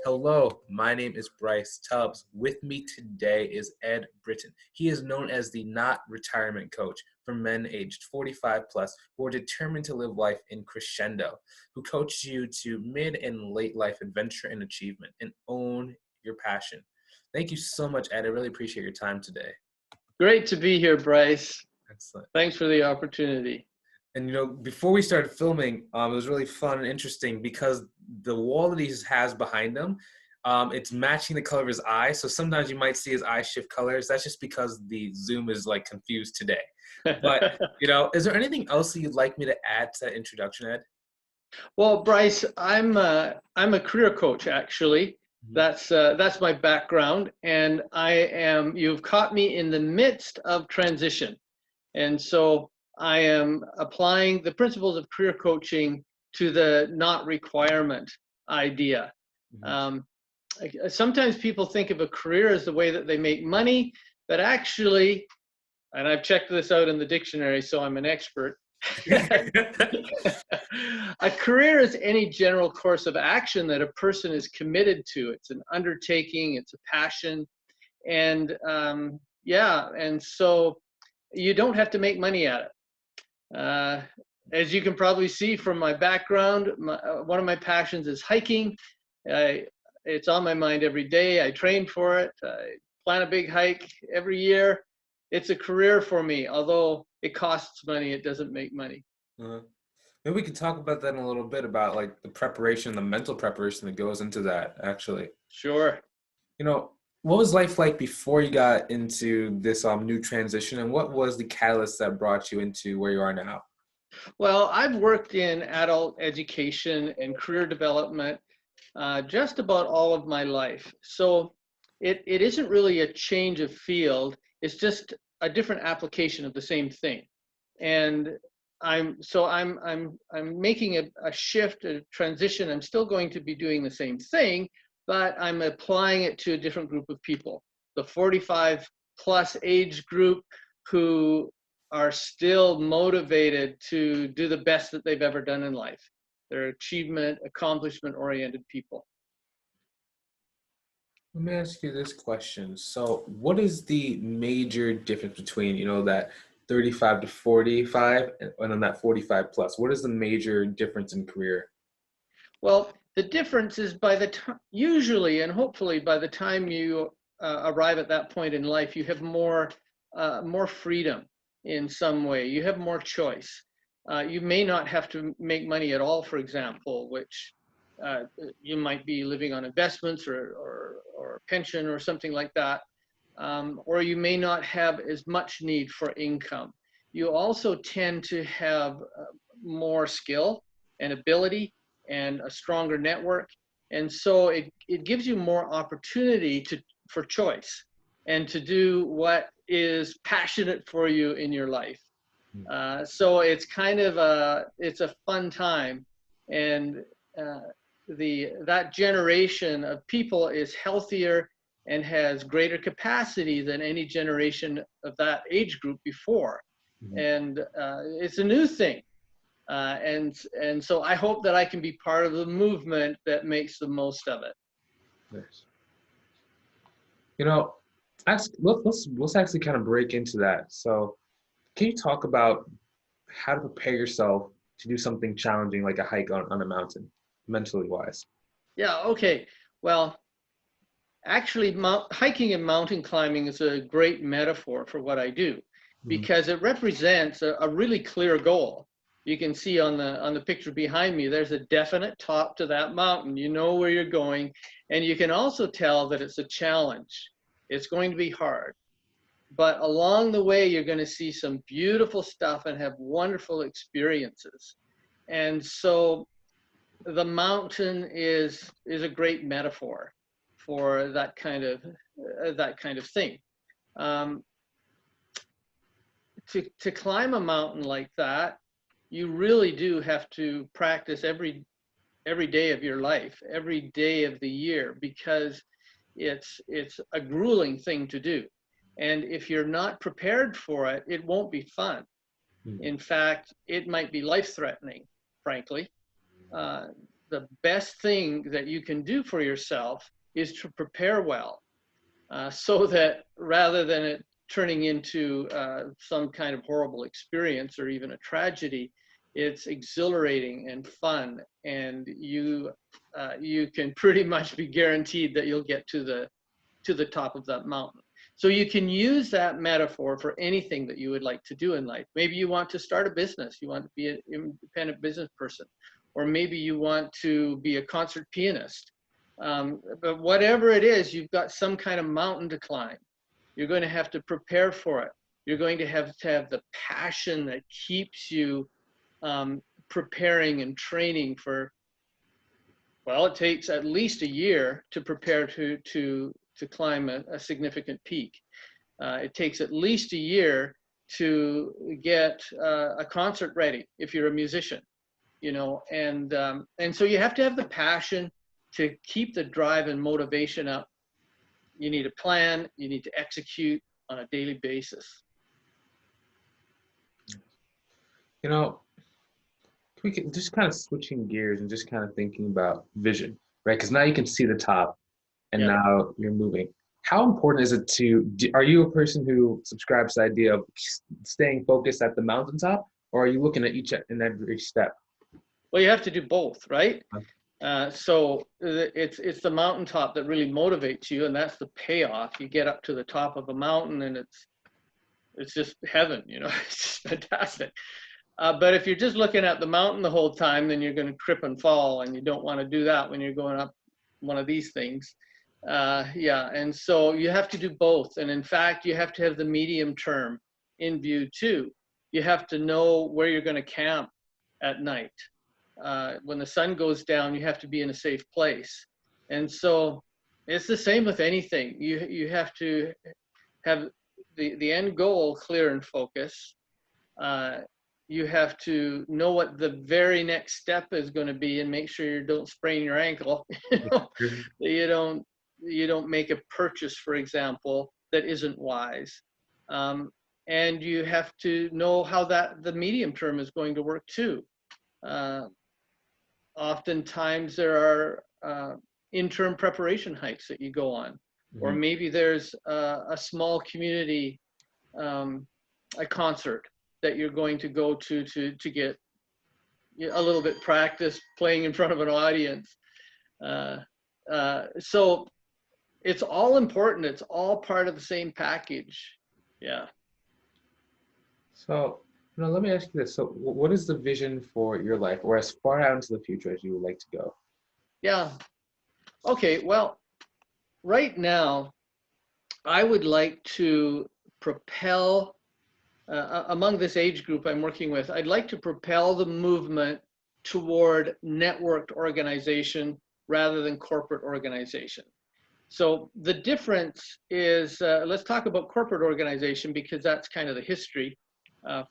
Hello, my name is Bryce Tubbs. With me today is Ed Britton. He is known as the not retirement coach for men aged 45 plus who are determined to live life in crescendo, who coaches you to mid and late life adventure and achievement and own your passion. Thank you so much, Ed. I really appreciate your time today. Great to be here, Bryce. Excellent. Thanks for the opportunity. And before we started filming, it was really fun and interesting because the wall that he has behind him, it's matching the color of his eye. So sometimes you might see his eyes shift colors. That's just because the Zoom is like confused today. But is there anything else that you'd like me to add to that introduction, Ed? Well, Bryce, I'm a career coach actually. That's my background, and you've caught me in the midst of transition, and so I am applying the principles of career coaching to the not requirement idea. Sometimes people think of a career as the way that they make money, but actually, and I've checked this out in the dictionary, so I'm an expert. A career is any general course of action that a person is committed to. It's an undertaking, it's a passion, and and so you don't have to make money at it. As you can probably see from my background, one of my passions is hiking. It's on my mind every day. I train for it. I plan a big hike every year. It's a career for me. Although it costs money, it doesn't make money. Maybe we could talk about that in a little bit, about like the preparation, the mental preparation that goes into that, actually. Sure. What was life like before you got into this new transition, and what was the catalyst that brought you into where you are now? Well, I've worked in adult education and career development just about all of my life. So it isn't really a change of field. It's just a different application of the same thing. And I'm making a shift, a transition. I'm still going to be doing the same thing, but I'm applying it to a different group of people, the 45 plus age group, who are still motivated to do the best that they've ever done in life. They're achievement, accomplishment oriented people. Let me ask you this question. So what is the major difference between, that 35 to 45 and then that 45 plus? What is the major difference in career? Well, the difference is by the time, usually and hopefully by the time you arrive at that point in life, you have more freedom in some way. You have more choice. You may not have to make money at all, for example, which you might be living on investments or pension or something like that. Or you may not have as much need for income. You also tend to have more skill and ability and a stronger network. And so it gives you more opportunity for choice and to do what is passionate for you in your life. So it's kind of it's a fun time. And that generation of people is healthier and has greater capacity than any generation of that age group before. And it's a new thing. And so I hope that I can be part of the movement that makes the most of it. Nice. Let's actually kind of break into that. So can you talk about how to prepare yourself to do something challenging like a hike on a mountain, mentally wise? Yeah, okay. Well, actually, hiking and mountain climbing is a great metaphor for what I do, because it represents a really clear goal. You can see on the picture behind me, there's a definite top to that mountain. You know where you're going, and you can also tell that it's a challenge. It's going to be hard. But along the way, you're going to see some beautiful stuff and have wonderful experiences. And so the mountain is a great metaphor for that kind of thing. To climb a mountain like that, you really do have to practice every day of your life, every day of the year, because it's a grueling thing to do. And if you're not prepared for it, it won't be fun. In fact, it might be life-threatening, frankly. the best thing that you can do for yourself is to prepare well, so that rather than it turning into some kind of horrible experience or even a tragedy, it's exhilarating and fun, and you can pretty much be guaranteed that you'll get to the top of that mountain. So you can use that metaphor for anything that you would like to do in life. Maybe you want to start a business, you want to be an independent business person, or maybe you want to be a concert pianist. But whatever it is, you've got some kind of mountain to climb. You're going to have to prepare for it. You're going to have the passion that keeps you preparing and training for, well, it takes at least a year to prepare to climb a significant peak. It takes at least a year to get a concert ready if you're a musician, you know, and so you have to have the passion to keep the drive and motivation up. You need a plan, you need to execute on a daily basis. You know, we can just kind of switching gears and just kind of thinking about vision, right? Because now you can see the top and Yeah. now you're moving. How important is it are you a person who subscribes to the idea of staying focused at the mountaintop, or are you looking at each and every step? Well, you have to do both, right? So it's the mountaintop that really motivates you, and that's the payoff. You get up to the top of a mountain, and it's just heaven, you know. It's just fantastic. But if you're just looking at the mountain the whole time, then you're going to trip and fall, and you don't want to do that when you're going up one of these things. Yeah, and so you have to do both. And in fact, you have to have the medium term in view too. You have to know where you're going to camp at night. When the sun goes down, you have to be in a safe place. And so it's the same with anything. You have to have the end goal clear and focus. You have to know what the very next step is going to be and make sure you don't sprain your ankle. You don't make a purchase, for example, that isn't wise. And you have to know how the medium term is going to work too. Oftentimes there are interim preparation hikes that you go on, or maybe there's a small community, a concert that you're going to go to get a little bit practice playing in front of an audience. So it's all important. It's all part of the same package. Yeah. So, let me ask you this. So, what is the vision for your life, or as far out into the future as you would like to go? Yeah. Okay. Well, right now, I would like to propel, among this age group I'm working with, I'd like to propel the movement toward networked organization rather than corporate organization. So the difference is, let's talk about corporate organization, because that's kind of the history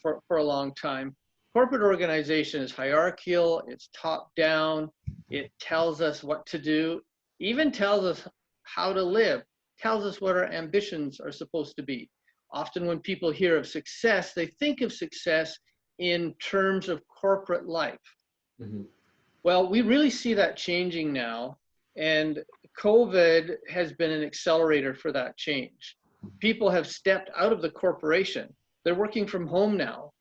for a long time. Corporate organization is hierarchical, it's top down, it tells us what to do, even tells us how to live, tells us what our ambitions are supposed to be. Often when people hear of success, they think of success in terms of corporate life. Well, we really see that changing now, and COVID has been an accelerator for that change. People have stepped out of the corporation. They're working from home now,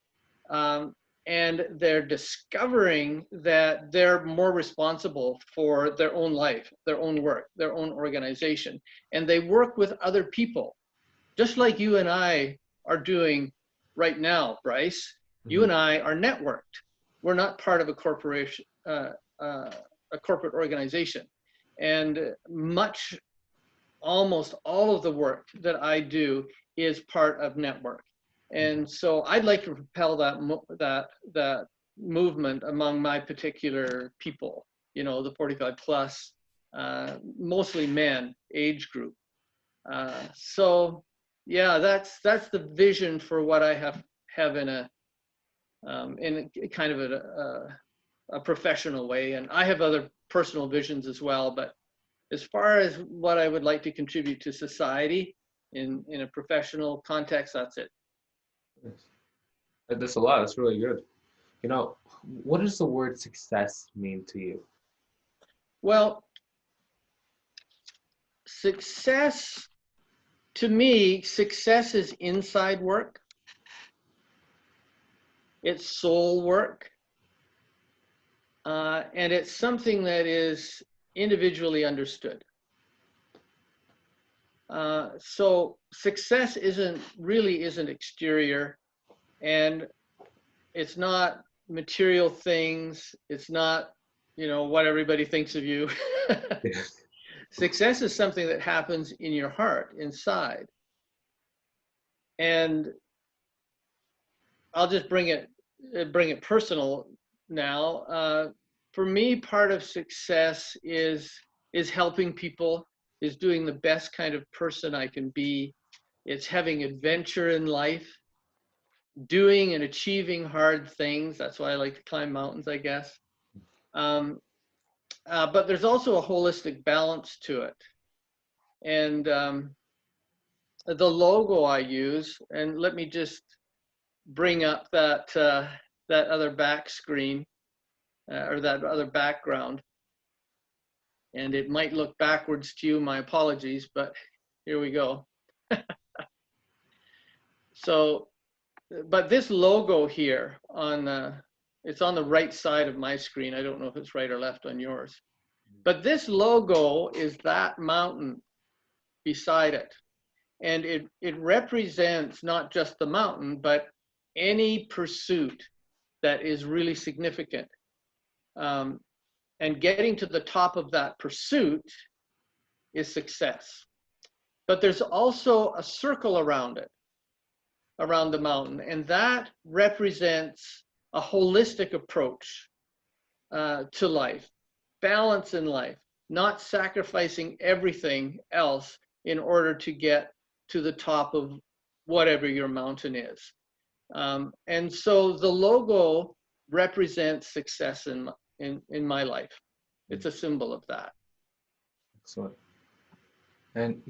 and they're discovering that they're more responsible for their own life, their own work, their own organization, and they work with other people, just like you and I are doing right now, Bryce. You and I are networked. We're not part of a corporation, a corporate organization. And almost all of the work that I do is part of network. And so I'd like to propel that movement among my particular people, you know, the 45 plus, mostly men age group. So yeah, that's the vision for what I have in a kind of a professional way. And I have other personal visions as well, but as far as what I would like to contribute to society in a professional context, that's it. That's a lot. That's really good. What does the word success mean to you? Well, success, to me, success is inside work. It's soul work. And it's something that is individually understood. So success isn't exterior, and it's not material things. It's not, what everybody thinks of you. Success is something that happens in your heart, inside. And I'll just bring it personal now. For me, part of success is helping people, is doing the best kind of person I can be. It's having adventure in life, doing and achieving hard things. That's why I like to climb mountains, I guess. But there's also a holistic balance to it. And the logo I use, and let me just bring up that other back screen, or that other background. And it might look backwards to you, my apologies, but here we go. So, but this logo here it's on the right side of my screen. I don't know if it's right or left on yours. But this logo is that mountain beside it. And it represents not just the mountain, but any pursuit that is really significant. And getting to the top of that pursuit is success. But there's also a circle around it, around the mountain, and that represents a holistic approach to life, balance in life, not sacrificing everything else in order to get to the top of whatever your mountain is. And so the logo represents success in my life. It's a symbol of that. Excellent. And,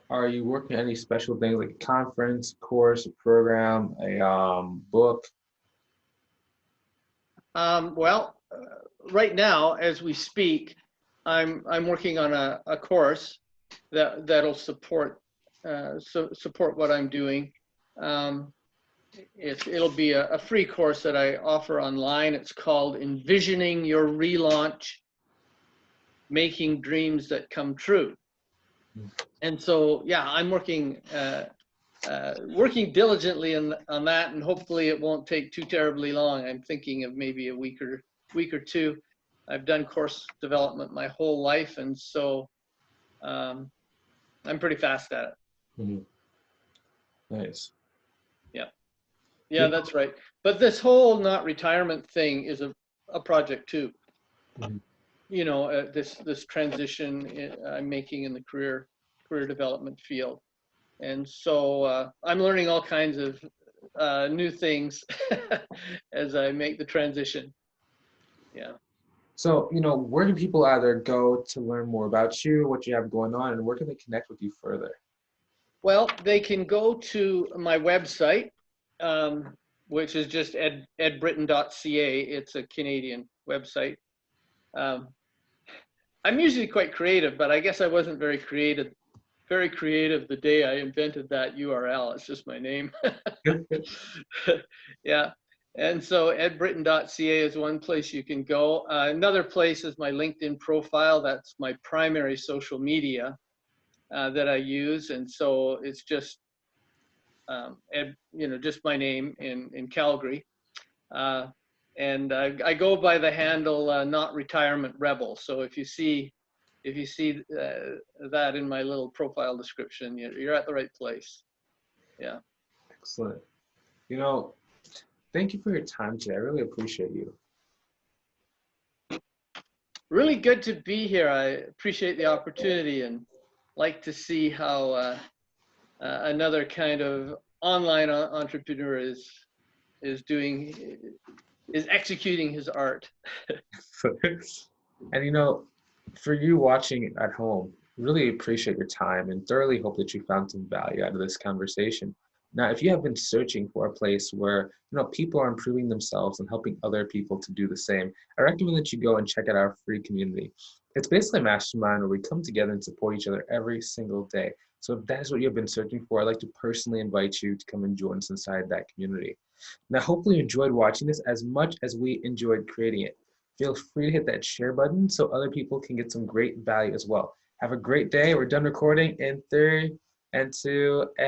are you working on any special things like a conference, course, a program, a book? Well, right now, as we speak, I'm working on a course that'll support what I'm doing. It'll be a free course that I offer online. It's called Envisioning Your Relaunch, Making Dreams That Come True. And so, yeah, I'm working diligently on that, and hopefully it won't take too terribly long. I'm thinking of maybe a week or two. I've done course development my whole life, and so I'm pretty fast at it. Mm-hmm. Nice. Yeah, that's right. But this whole not retirement thing is a project too. Mm-hmm. This transition I'm making in the career development field. And so I'm learning all kinds of new things as I make the transition. Yeah. So, where do people either go to learn more about you, what you have going on, and where can they connect with you further? Well, they can go to my website, which is just edbritton.ca. It's a Canadian website. I'm usually quite creative, but I guess I wasn't very creative the day I invented that URL. It's just my name. Yeah. And so edbritton.ca is one place you can go. Another place is my LinkedIn profile. That's my primary social media that I use. And so it's just, just my name in Calgary. And I go by the handle Not Retirement Rebel. So if you see that in my little profile description, you're at the right place. Yeah. Excellent. Thank you for your time today. I really appreciate you. Really good to be here. I appreciate the opportunity and like to see how another kind of online entrepreneur is executing his art. And for you watching at home, really appreciate your time and thoroughly hope that you found some value out of this conversation. Now, if you have been searching for a place where people are improving themselves and helping other people to do the same, I recommend that you go and check out our free community. It's basically a mastermind where we come together and support each other every single day. So if that is what you've been searching for, I'd like to personally invite you to come and join us inside that community. Now, hopefully you enjoyed watching this as much as we enjoyed creating it. Feel free to hit that share button so other people can get some great value as well. Have a great day. We're done recording in 3 and 2 and